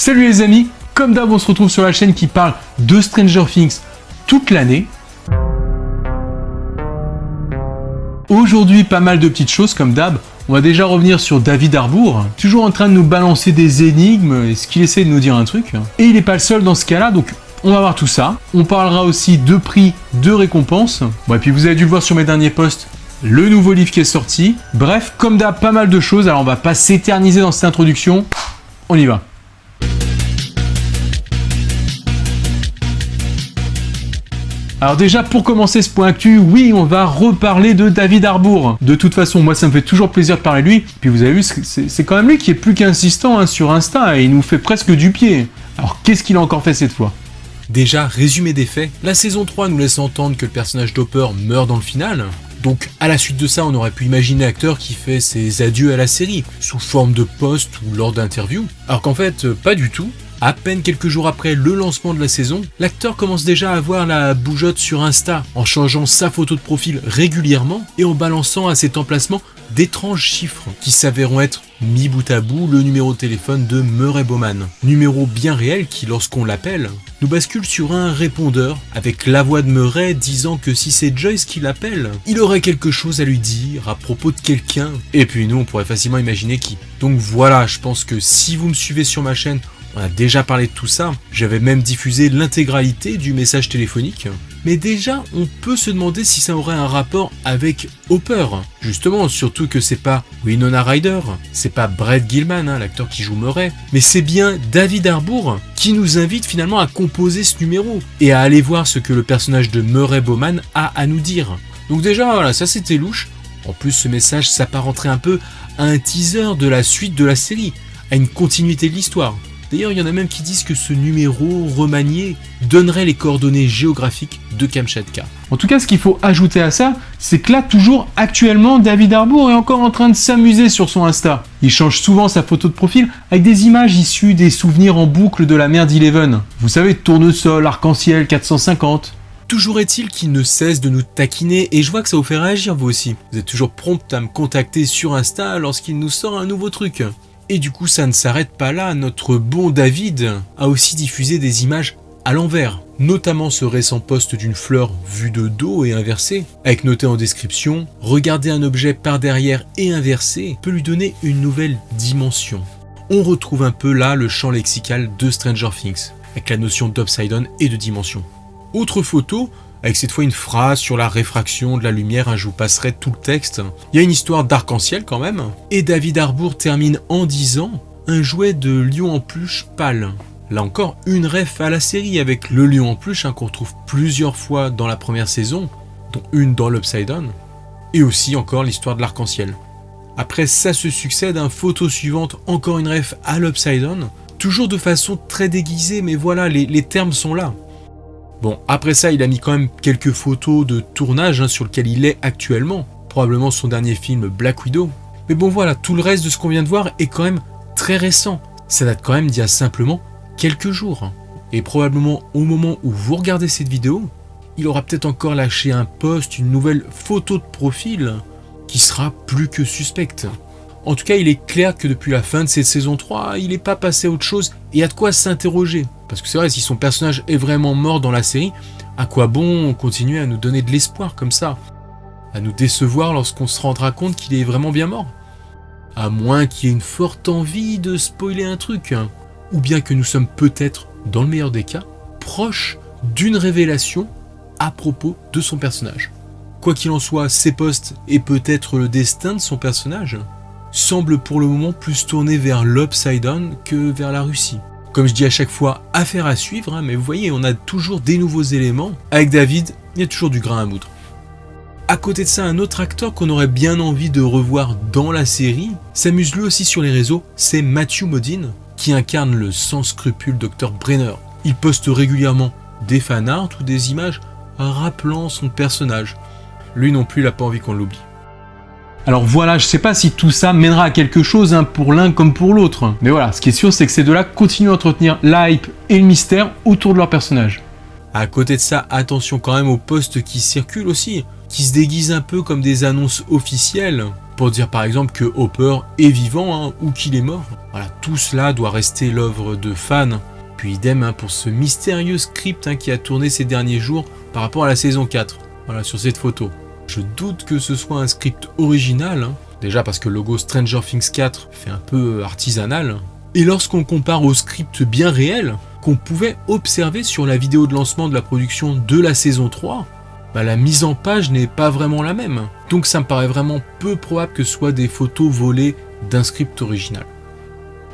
Salut les amis, comme d'hab on se retrouve sur la chaîne qui parle de Stranger Things toute l'année. Aujourd'hui pas mal de petites choses comme d'hab. On va déjà revenir sur David Harbour, toujours en train de nous balancer des énigmes, est-ce qu'il essaie de nous dire un truc? Et il n'est pas le seul dans ce cas-là, donc on va voir tout ça. On parlera aussi de prix, de récompenses. Bon, et puis vous avez dû le voir sur mes derniers posts, le nouveau livre qui est sorti. Bref, comme d'hab, pas mal de choses, alors on va pas s'éterniser dans cette introduction. On y va. Alors déjà, pour commencer ce point actu, oui, on va reparler de David Harbour. De toute façon, moi, ça me fait toujours plaisir de parler de lui. Puis vous avez vu, c'est quand même lui qui est plus qu'insistant sur Insta et il nous fait presque du pied. Alors, qu'est-ce qu'il a encore fait cette fois? Déjà, résumé des faits, la saison 3 nous laisse entendre que le personnage d'Hopper meurt dans le final. Donc, à la suite de ça, on aurait pu imaginer l'acteur qui fait ses adieux à la série, sous forme de post ou lors d'interviews. Alors qu'en fait, pas du tout. À peine quelques jours après le lancement de la saison, l'acteur commence déjà à avoir la bougeotte sur Insta, en changeant sa photo de profil régulièrement et en balançant à cet emplacement d'étranges chiffres qui s'avéreront être mis bout à bout le numéro de téléphone de Murray Bowman. Numéro bien réel qui, lorsqu'on l'appelle, nous bascule sur un répondeur avec la voix de Murray disant que si c'est Joyce qui l'appelle, il aurait quelque chose à lui dire à propos de quelqu'un. Et puis nous, on pourrait facilement imaginer qui. Donc voilà, je pense que si vous me suivez sur ma chaîne, on a déjà parlé de tout ça, j'avais même diffusé l'intégralité du message téléphonique. Mais déjà, on peut se demander si ça aurait un rapport avec Hopper. Justement, surtout que c'est pas Winona Ryder, c'est pas Brett Gilman, l'acteur qui joue Murray, mais c'est bien David Harbour qui nous invite finalement à composer ce numéro et à aller voir ce que le personnage de Murray Bowman a à nous dire. Donc déjà, voilà, ça c'était louche. En plus, ce message s'apparenterait un peu à un teaser de la suite de la série, à une continuité de l'histoire. D'ailleurs, il y en a même qui disent que ce numéro remanié donnerait les coordonnées géographiques de Kamchatka. En tout cas, ce qu'il faut ajouter à ça, c'est que là, toujours actuellement, David Harbour est encore en train de s'amuser sur son Insta. Il change souvent sa photo de profil avec des images issues des souvenirs en boucle de la mère d'Eleven. Vous savez, tournesol, arc-en-ciel, 450. Toujours est-il qu'il ne cesse de nous taquiner et je vois que ça vous fait réagir vous aussi. Vous êtes toujours prompt à me contacter sur Insta lorsqu'il nous sort un nouveau truc. Et du coup, ça ne s'arrête pas là, notre bon David a aussi diffusé des images à l'envers, notamment ce récent post d'une fleur vue de dos et inversée, avec noté en description « Regarder un objet par derrière et inversé peut lui donner une nouvelle dimension ». On retrouve un peu là le champ lexical de Stranger Things, avec la notion d'upside down et de dimension. Autre photo, avec cette fois une phrase sur la réfraction de la lumière, je vous passerai tout le texte. Il y a une histoire d'arc-en-ciel quand même. Et David Harbour termine en disant « Un jouet de lion en peluche pâle ». Là encore, une ref à la série avec le lion en peluche qu'on retrouve plusieurs fois dans la première saison, dont une dans l'Upside Down, et aussi encore l'histoire de l'arc-en-ciel. Après ça se succède, photo suivante, encore une ref à l'Upside Down, toujours de façon très déguisée, mais voilà, les termes sont là. Bon, après ça, il a mis quand même quelques photos de tournage sur lequel il est actuellement. Probablement son dernier film Black Widow. Mais bon voilà, tout le reste de ce qu'on vient de voir est quand même très récent. Ça date quand même d'il y a simplement quelques jours. Et probablement au moment où vous regardez cette vidéo, il aura peut-être encore lâché un post, une nouvelle photo de profil qui sera plus que suspecte. En tout cas, il est clair que depuis la fin de cette saison 3, il n'est pas passé à autre chose et il y a de quoi s'interroger. Parce que c'est vrai, si son personnage est vraiment mort dans la série, à quoi bon continuer à nous donner de l'espoir comme ça? À nous décevoir lorsqu'on se rendra compte qu'il est vraiment bien mort? À moins qu'il y ait une forte envie de spoiler un truc. Ou bien que nous sommes peut-être, dans le meilleur des cas, proches d'une révélation à propos de son personnage. Quoi qu'il en soit, ces posts et peut-être le destin de son personnage semblent pour le moment plus tournés vers l'Upside Down que vers la Russie. Comme je dis à chaque fois, affaire à suivre, mais vous voyez, on a toujours des nouveaux éléments. Avec David, il y a toujours du grain à moudre. À côté de ça, un autre acteur qu'on aurait bien envie de revoir dans la série s'amuse lui aussi sur les réseaux, c'est Matthew Modine, qui incarne le sans scrupule Dr Brenner. Il poste régulièrement des fanarts ou des images rappelant son personnage. Lui non plus, il n'a pas envie qu'on l'oublie. Alors voilà, je sais pas si tout ça mènera à quelque chose pour l'un comme pour l'autre. Mais voilà, ce qui est sûr, c'est que ces deux-là continuent à entretenir la hype et le mystère autour de leur personnage. À côté de ça, attention quand même aux posts qui circulent aussi, qui se déguisent un peu comme des annonces officielles. pour dire par exemple que Hopper est vivant ou qu'il est mort. Voilà, tout cela doit rester l'œuvre de fans. Puis idem pour ce mystérieux script qui a tourné ces derniers jours par rapport à la saison 4. Voilà, sur cette photo. Je doute que ce soit un script original, déjà parce que le logo Stranger Things 4 fait un peu artisanal. Et lorsqu'on compare au script bien réel qu'on pouvait observer sur la vidéo de lancement de la production de la saison 3, la mise en page n'est pas vraiment la même. Donc ça me paraît vraiment peu probable que ce soit des photos volées d'un script original.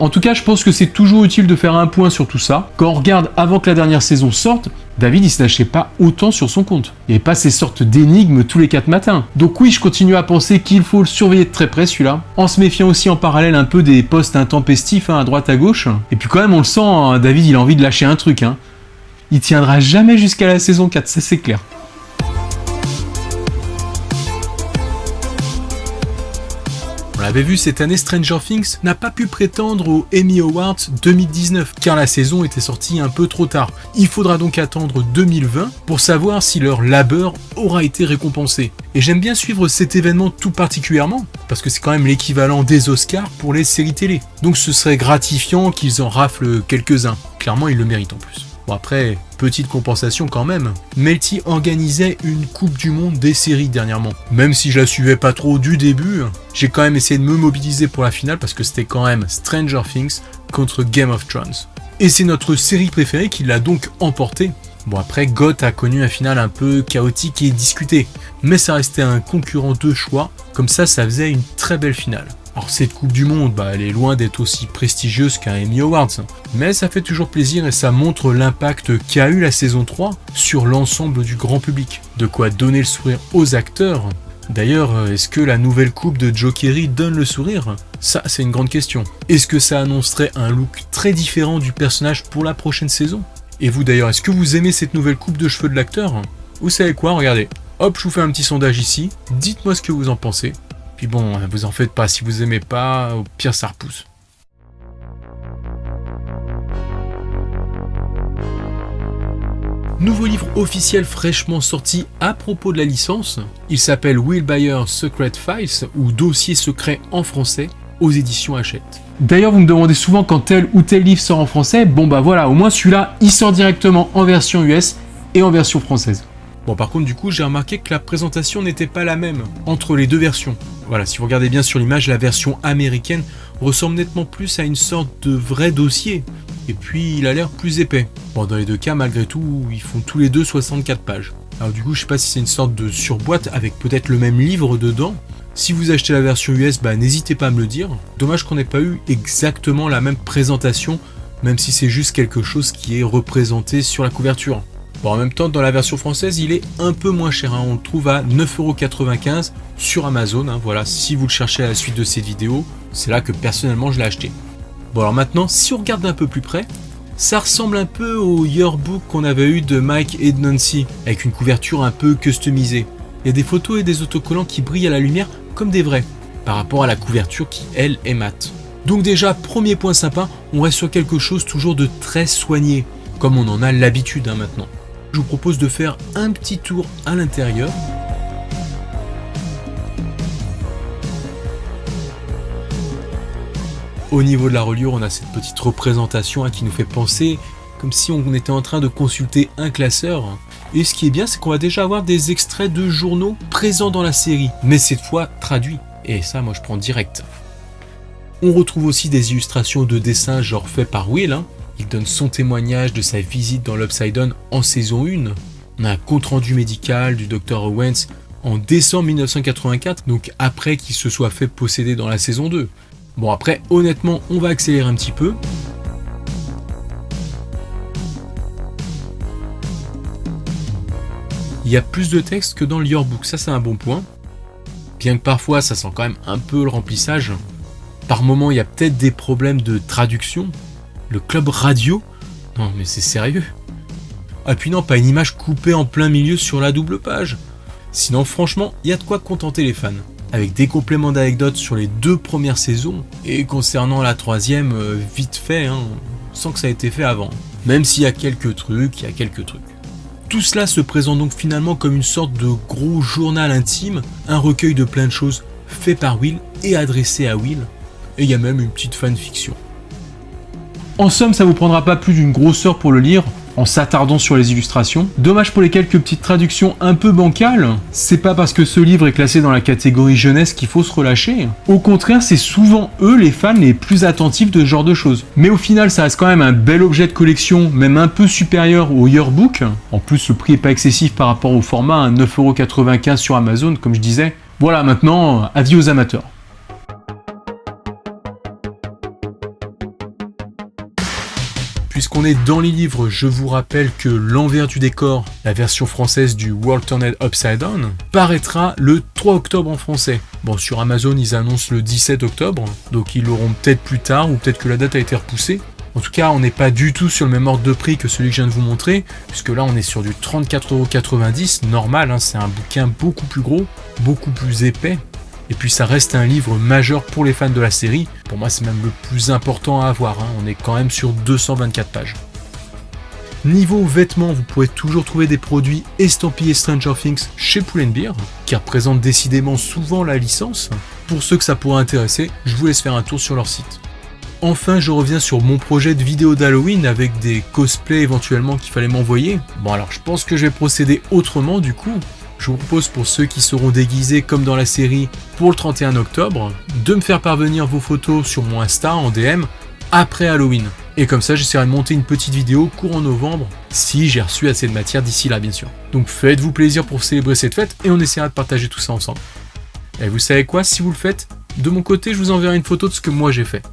En tout cas, je pense que c'est toujours utile de faire un point sur tout ça. Quand on regarde avant que la dernière saison sorte, David il se lâchait pas autant sur son compte. Il n'y avait pas ces sortes d'énigmes tous les 4 matins. Donc oui, je continue à penser qu'il faut le surveiller de très près celui-là, en se méfiant aussi en parallèle un peu des posts intempestifs à droite à gauche. Et puis quand même on le sent, David il a envie de lâcher un truc. Il tiendra jamais jusqu'à la saison 4, ça c'est clair. On l'avait vu cette année, Stranger Things n'a pas pu prétendre aux Emmy Awards 2019 car la saison était sortie un peu trop tard. Il faudra donc attendre 2020 pour savoir si leur labeur aura été récompensé. Et j'aime bien suivre cet événement tout particulièrement parce que c'est quand même l'équivalent des Oscars pour les séries télé. Donc ce serait gratifiant qu'ils en raflent quelques-uns. Clairement, ils le méritent en plus. Bon après, petite compensation quand même, Melty organisait une Coupe du Monde des séries dernièrement. Même si je la suivais pas trop du début, j'ai quand même essayé de me mobiliser pour la finale parce que c'était quand même Stranger Things contre Game of Thrones. Et c'est notre série préférée qui l'a donc emporté. Bon après, GOT a connu un final un peu chaotique et discuté, mais ça restait un concurrent de choix, comme ça faisait une très belle finale. Alors cette Coupe du Monde, elle est loin d'être aussi prestigieuse qu'un Emmy Awards, mais ça fait toujours plaisir et ça montre l'impact qu'a eu la saison 3 sur l'ensemble du grand public. De quoi donner le sourire aux acteurs. D'ailleurs, est-ce que la nouvelle coupe de Joe Kerry donne le sourire ? Ça, c'est une grande question. Est-ce que ça annoncerait un look très différent du personnage pour la prochaine saison ? Et vous d'ailleurs, est-ce que vous aimez cette nouvelle coupe de cheveux de l'acteur ? Vous savez quoi ? Regardez, hop, je vous fais un petit sondage ici, dites-moi ce que vous en pensez. Puis bon, vous en faites pas, si vous aimez pas, au pire ça repousse. Nouveau livre officiel fraîchement sorti à propos de la licence. Il s'appelle Will Byers Secret Files ou Dossier secret en français aux éditions Hachette. D'ailleurs, vous me demandez souvent quand tel ou tel livre sort en français. Bon voilà, au moins celui-là, il sort directement en version US et en version française. Bon par contre du coup j'ai remarqué que la présentation n'était pas la même entre les deux versions. Voilà, si vous regardez bien sur l'image, la version américaine ressemble nettement plus à une sorte de vrai dossier. Et puis il a l'air plus épais. Bon dans les deux cas malgré tout, ils font tous les deux 64 pages. Alors du coup je sais pas si c'est une sorte de surboîte avec peut-être le même livre dedans. Si vous achetez la version US, n'hésitez pas à me le dire. Dommage qu'on n'ait pas eu exactement la même présentation, même si c'est juste quelque chose qui est représenté sur la couverture. Bon, en même temps, dans la version française, il est un peu moins cher. On le trouve à 9,95€ sur Amazon. Voilà, si vous le cherchez à la suite de cette vidéo, c'est là que personnellement je l'ai acheté. Bon, alors maintenant, si on regarde d'un peu plus près, ça ressemble un peu au yearbook qu'on avait eu de Mike et de Nancy, avec une couverture un peu customisée. Il y a des photos et des autocollants qui brillent à la lumière comme des vrais, par rapport à la couverture qui, elle, est mate. Donc déjà, premier point sympa, on reste sur quelque chose toujours de très soigné, comme on en a l'habitude maintenant. Je vous propose de faire un petit tour à l'intérieur. Au niveau de la reliure, on a cette petite représentation qui nous fait penser comme si on était en train de consulter un classeur. Et ce qui est bien, c'est qu'on va déjà avoir des extraits de journaux présents dans la série, mais cette fois traduits. Et ça, moi, je prends direct. On retrouve aussi des illustrations de dessins genre faits par Will. Il donne son témoignage de sa visite dans l'Upside Down en saison 1. On a un compte-rendu médical du Dr. Owens en décembre 1984, donc après qu'il se soit fait posséder dans la saison 2. Bon après, honnêtement, on va accélérer un petit peu. Il y a plus de texte que dans le yearbook, ça c'est un bon point. Bien que parfois ça sent quand même un peu le remplissage. Par moments, il y a peut-être des problèmes de traduction. Le club radio ? Non mais c'est sérieux. Ah puis non, pas une image coupée en plein milieu sur la double page. Sinon franchement, il y a de quoi contenter les fans. Avec des compléments d'anecdotes sur les 2 premières saisons, et concernant la 3e, vite fait, sans que ça ait été fait avant. Même s'il y a quelques trucs, Tout cela se présente donc finalement comme une sorte de gros journal intime, un recueil de plein de choses fait par Will et adressé à Will. Et il y a même une petite fanfiction. En somme, ça vous prendra pas plus d'une grosse heure pour le lire, en s'attardant sur les illustrations. Dommage pour les quelques petites traductions un peu bancales. C'est pas parce que ce livre est classé dans la catégorie jeunesse qu'il faut se relâcher. Au contraire, c'est souvent eux les fans les plus attentifs de ce genre de choses. Mais au final, ça reste quand même un bel objet de collection, même un peu supérieur au yearbook. En plus, le prix est pas excessif par rapport au format, à 9,95€ sur Amazon, comme je disais. Voilà, maintenant, avis aux amateurs. Puisqu'on est dans les livres, je vous rappelle que l'envers du décor, la version française du World Turned Upside Down, paraîtra le 3 octobre en français. Bon, sur Amazon, ils annoncent le 17 octobre, donc ils l'auront peut-être plus tard, ou peut-être que la date a été repoussée. En tout cas, on n'est pas du tout sur le même ordre de prix que celui que je viens de vous montrer, puisque là, on est sur du 34,90€, normal, hein, c'est un bouquin beaucoup plus gros, beaucoup plus épais. Et puis ça reste un livre majeur pour les fans de la série. Pour moi, c'est même le plus important à avoir. Hein. On est quand même sur 224 pages. Niveau vêtements, vous pourrez toujours trouver des produits estampillés Stranger Things chez Pull&Bear, qui représentent décidément souvent la licence. Pour ceux que ça pourrait intéresser, je vous laisse faire un tour sur leur site. Enfin, je reviens sur mon projet de vidéo d'Halloween avec des cosplays éventuellement qu'il fallait m'envoyer. Bon alors, je pense que je vais procéder autrement du coup. Je vous propose pour ceux qui seront déguisés comme dans la série pour le 31 octobre, de me faire parvenir vos photos sur mon Insta en DM après Halloween. Et comme ça, j'essaierai de monter une petite vidéo courant novembre, si j'ai reçu assez de matière d'ici là bien sûr. Donc faites-vous plaisir pour célébrer cette fête et on essaiera de partager tout ça ensemble. Et vous savez quoi, si vous le faites, de mon côté, je vous enverrai une photo de ce que moi j'ai fait.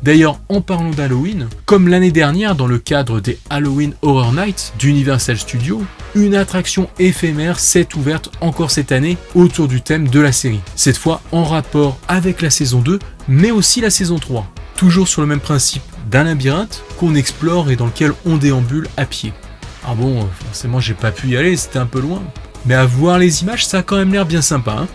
D'ailleurs, en parlant d'Halloween, comme l'année dernière dans le cadre des Halloween Horror Nights d'Universal Studios, une attraction éphémère s'est ouverte encore cette année autour du thème de la série. Cette fois en rapport avec la saison 2, mais aussi la saison 3. Toujours sur le même principe d'un labyrinthe qu'on explore et dans lequel on déambule à pied. Ah bon, forcément j'ai pas pu y aller, c'était un peu loin. Mais à voir les images, ça a quand même l'air bien sympa, hein.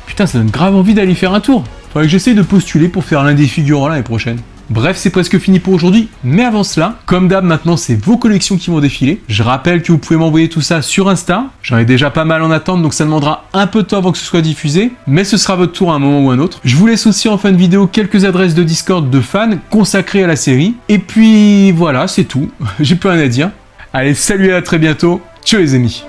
Putain, ça donne grave envie d'aller faire un tour. Faudrait que j'essaye de postuler pour faire l'un des figurants l'année prochaine. Bref, c'est presque fini pour aujourd'hui, mais avant cela, comme d'hab, maintenant c'est vos collections qui vont défiler. Je rappelle que vous pouvez m'envoyer tout ça sur Insta. J'en ai déjà pas mal en attente, donc ça demandera un peu de temps avant que ce soit diffusé, mais ce sera votre tour à un moment ou un autre. Je vous laisse aussi en fin de vidéo quelques adresses de Discord de fans consacrées à la série. Et puis voilà, c'est tout. J'ai plus rien à dire. Allez, salut et à très bientôt. Ciao les amis.